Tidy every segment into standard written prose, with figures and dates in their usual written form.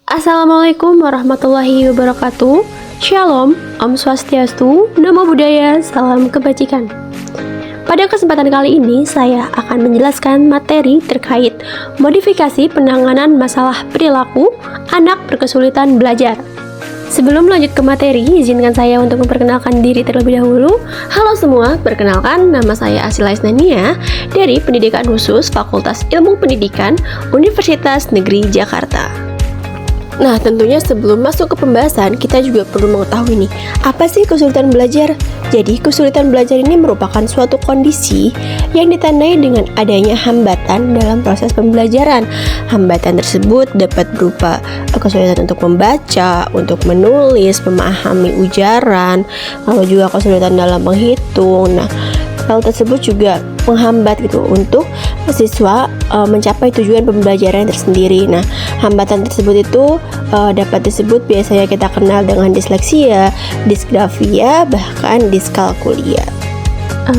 Assalamualaikum warahmatullahi wabarakatuh. Shalom, Om Swastiastu, Namo Buddhaya, salam kebajikan. Pada kesempatan kali ini, saya akan menjelaskan materi terkait modifikasi penanganan masalah perilaku anak berkesulitan belajar. Sebelum lanjut ke materi, izinkan saya untuk memperkenalkan diri terlebih dahulu. Halo semua, perkenalkan nama saya Asila Isnania dari Pendidikan Khusus Fakultas Ilmu Pendidikan Universitas Negeri Jakarta. Nah, tentunya sebelum masuk ke pembahasan, kita juga perlu mengetahui nih, apa sih kesulitan belajar? Jadi, kesulitan belajar ini merupakan suatu kondisi yang ditandai dengan adanya hambatan dalam proses pembelajaran. Hambatan tersebut dapat berupa kesulitan untuk membaca, untuk menulis, memahami ujaran, lalu juga kesulitan dalam menghitung. Nah, hal tersebut juga menghambat gitu untuk siswa mencapai tujuan pembelajaran tersendiri. Nah, hambatan tersebut itu dapat disebut biasanya kita kenal dengan disleksia, disgrafia, bahkan diskalkulia.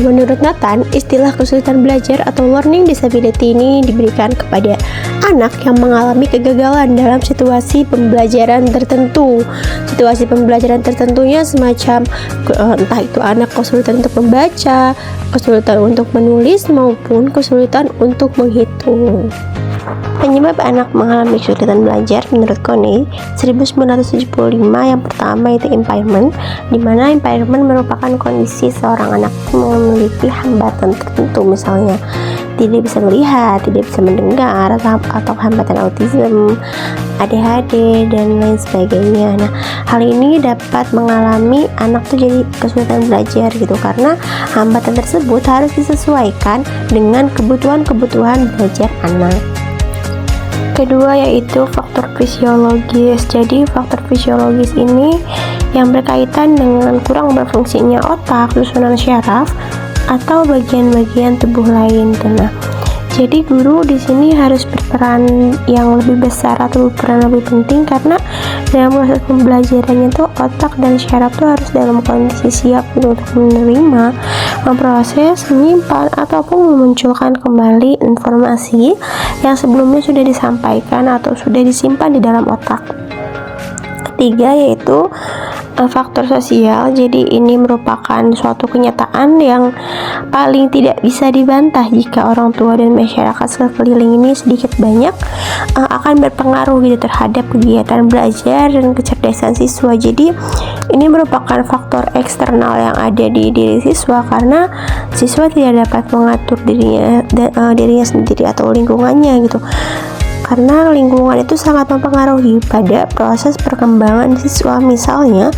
Menurut Nathan, istilah kesulitan belajar atau learning disability ini diberikan kepada anak yang mengalami kegagalan dalam situasi pembelajaran tertentu. Situasi pembelajaran tertentunya semacam entah itu anak kesulitan untuk membaca, kesulitan untuk menulis, maupun kesulitan untuk menghitung. Penyebab anak mengalami kesulitan belajar menurut Cone 1975 yang pertama itu impairment, di mana impairment merupakan kondisi seorang anak memiliki hambatan tertentu, misalnya tidak bisa melihat, tidak bisa mendengar, atau hambatan autism, ADHD, dan lain sebagainya. Nah, hal ini dapat mengalami anak tuh jadi kesulitan belajar gitu, karena hambatan tersebut harus disesuaikan dengan kebutuhan belajar anak. Kedua yaitu faktor fisiologis. Jadi faktor fisiologis ini yang berkaitan dengan kurang berfungsinya otak, susunan syaraf, atau bagian-bagian tubuh lain. Nah, jadi guru di sini harus berperan yang lebih besar atau berperan lebih penting, karena dalam proses pembelajarannya tuh otak dan syaraf tuh harus dalam kondisi siap untuk menerima, memproses, menyimpan, ataupun memunculkan kembali informasi yang sebelumnya sudah disampaikan atau sudah disimpan di dalam otak. Ketiga yaitu faktor sosial. Jadi ini merupakan suatu kenyataan yang paling tidak bisa dibantah jika orang tua dan masyarakat sekeliling ini sedikit banyak akan berpengaruh gitu terhadap kegiatan belajar dan kecerdasan siswa. Jadi ini merupakan faktor eksternal yang ada di diri siswa, karena siswa tidak dapat mengatur dirinya sendiri atau lingkungannya gitu. Karena lingkungan itu sangat mempengaruhi pada proses perkembangan siswa. Misalnya,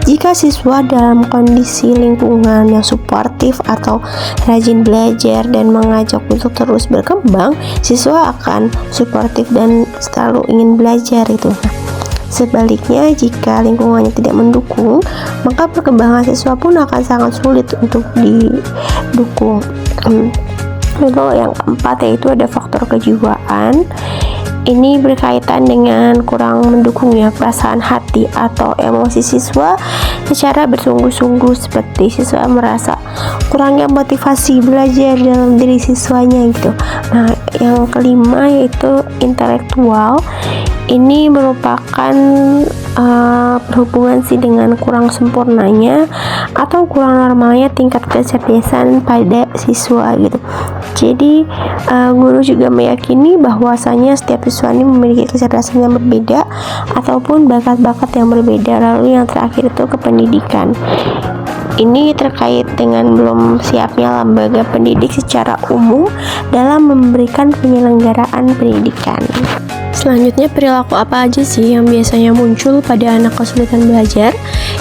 jika siswa dalam kondisi lingkungan yang suportif atau rajin belajar dan mengajak untuk terus berkembang, siswa akan suportif dan selalu ingin belajar itu. Nah, sebaliknya, jika lingkungannya tidak mendukung, maka perkembangan siswa pun akan sangat sulit untuk didukung. Lalu yang keempat yaitu ada faktor kejiwaan. Ini berkaitan dengan kurang mendukungnya perasaan hati atau emosi siswa secara bersungguh-sungguh, seperti siswa merasa kurangnya motivasi belajar dalam diri siswanya gitu. Nah, yang kelima yaitu intelektual. Ini merupakan berhubungan sih dengan kurang sempurnanya atau kurang normalnya tingkat kecerdasan pada siswa gitu. Jadi guru juga meyakini bahwasanya setiap siswa ini memiliki kecerdasan yang berbeda ataupun bakat-bakat yang berbeda. Lalu yang terakhir itu kependidikan. Ini terkait dengan belum siapnya lembaga pendidik secara umum dalam memberikan penyelenggaraan pendidikan. Selanjutnya, perilaku apa aja sih yang biasanya muncul pada anak kesulitan belajar?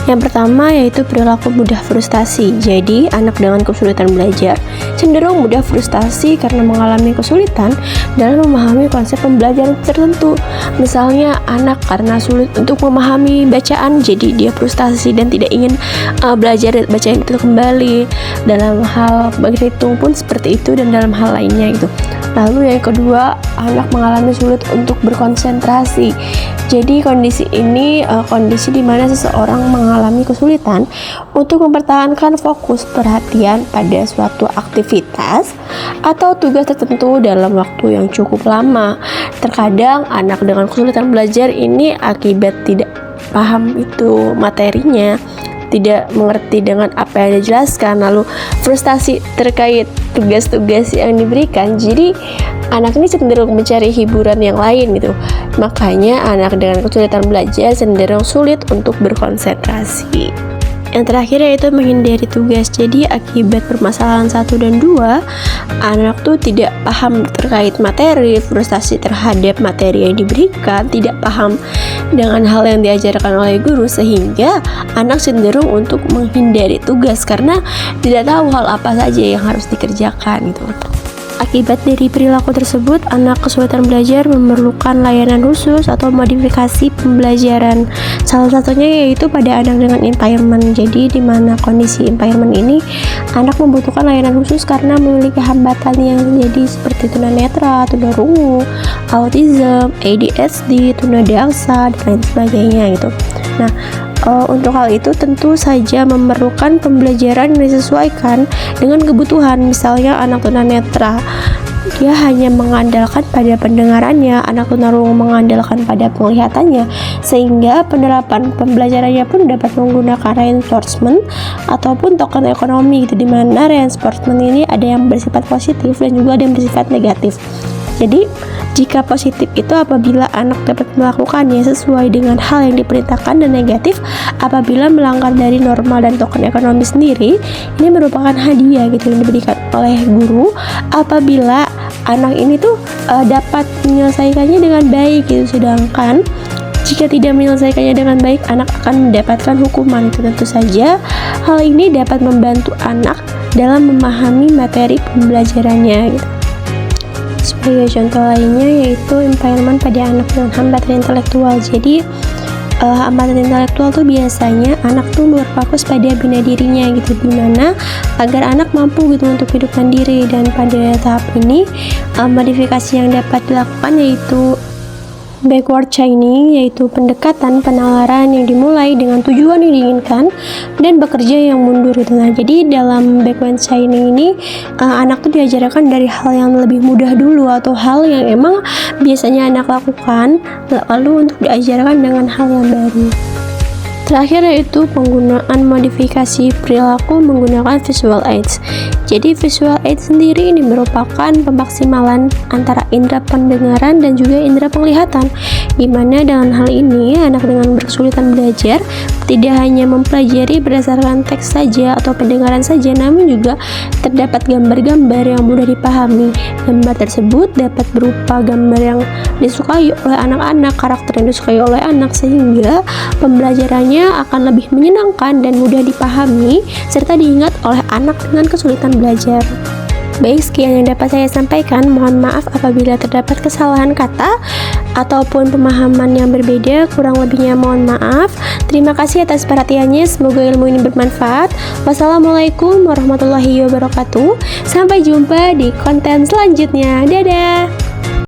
Yang pertama yaitu perilaku mudah frustasi. Jadi, anak dengan kesulitan belajar cenderung mudah frustasi karena mengalami kesulitan dalam memahami konsep pembelajaran tertentu. Misalnya, anak karena sulit untuk memahami bacaan, jadi dia frustasi dan tidak ingin belajar bacaan itu kembali. Dalam hal berhitung pun seperti itu, dan dalam hal lainnya gitu. Lalu yang kedua, anak mengalami sulit untuk berkonsentrasi. Jadi kondisi ini kondisi di mana seseorang mengalami kesulitan untuk mempertahankan fokus perhatian pada suatu tas atau tugas tertentu dalam waktu yang cukup lama. Terkadang anak dengan kesulitan belajar ini akibat tidak paham itu materinya, tidak mengerti dengan apa yang dijelaskan, lalu frustasi terkait tugas-tugas yang diberikan. Jadi anak ini cenderung mencari hiburan yang lain gitu. Makanya anak dengan kesulitan belajar cenderung sulit untuk berkonsentrasi. Yang terakhir yaitu menghindari tugas. Jadi akibat permasalahan 1 dan 2, anak tuh tidak paham terkait materi, frustasi terhadap materi yang diberikan, tidak paham dengan hal yang diajarkan oleh guru, sehingga anak cenderung untuk menghindari tugas karena tidak tahu hal apa saja yang harus dikerjakan gitu. Akibat dari perilaku tersebut, anak kesulitan belajar memerlukan layanan khusus atau modifikasi pembelajaran. Salah satunya yaitu pada anak dengan impairment. Jadi di mana kondisi impairment ini anak membutuhkan layanan khusus karena memiliki hambatan yang jadi seperti tunanetra, tunarungu, autism, ADHD, tunadaksa dan lain sebagainya gitu. Nah, untuk hal itu tentu saja memerlukan pembelajaran yang disesuaikan dengan kebutuhan. Misalnya anak tunanetra, dia hanya mengandalkan pada pendengarannya, anak tunarungu mengandalkan pada penglihatannya, sehingga penerapan pembelajarannya pun dapat menggunakan reinforcement ataupun token ekonomi gitu, di mana reinforcement ini ada yang bersifat positif dan juga ada yang bersifat negatif. Jadi jika positif itu apabila anak dapat melakukannya sesuai dengan hal yang diperintahkan, dan negatif apabila melanggar dari normal dan token ekonomi sendiri. Ini merupakan hadiah gitu yang diberikan oleh guru apabila anak ini tuh dapat menyelesaikannya dengan baik gitu. Sedangkan jika tidak menyelesaikannya dengan baik, anak akan mendapatkan hukuman. Itu tentu saja hal ini dapat membantu anak dalam memahami materi pembelajarannya gitu. Sebagai contoh lainnya yaitu impairment pada anak dengan hambatan intelektual. Jadi hambatan intelektual tuh biasanya anak tuh berfokus pada bina dirinya gitu, dimana agar anak mampu gitu untuk hidup mandiri. Dan pada tahap ini modifikasi yang dapat dilakukan yaitu backward chaining, yaitu pendekatan penalaran yang dimulai dengan tujuan yang diinginkan dan bekerja yang mundur gitu. Nah, jadi dalam backward chaining ini anak tuh diajarkan dari hal yang lebih mudah dulu atau hal yang emang biasanya anak lakukan, lalu untuk diajarkan dengan hal yang baru. Terakhir yaitu penggunaan modifikasi perilaku menggunakan visual aids. Jadi visual aids sendiri ini merupakan pemaksimalan antara indera pendengaran dan juga indera penglihatan, dimana dengan hal ini anak dengan kesulitan belajar tidak hanya mempelajari berdasarkan teks saja atau pendengaran saja, namun juga terdapat gambar-gambar yang mudah dipahami. Gambar tersebut dapat berupa gambar yang disukai oleh anak-anak, karakter yang disukai oleh anak, sehingga pembelajarannya akan lebih menyenangkan dan mudah dipahami serta diingat oleh anak dengan kesulitan belajar. Baik, sekian yang dapat saya sampaikan. Mohon maaf apabila terdapat kesalahan kata ataupun pemahaman yang berbeda. Kurang lebihnya mohon maaf. Terima kasih atas perhatiannya. Semoga ilmu ini bermanfaat. Wassalamualaikum warahmatullahi wabarakatuh. Sampai jumpa di konten selanjutnya. Dadah.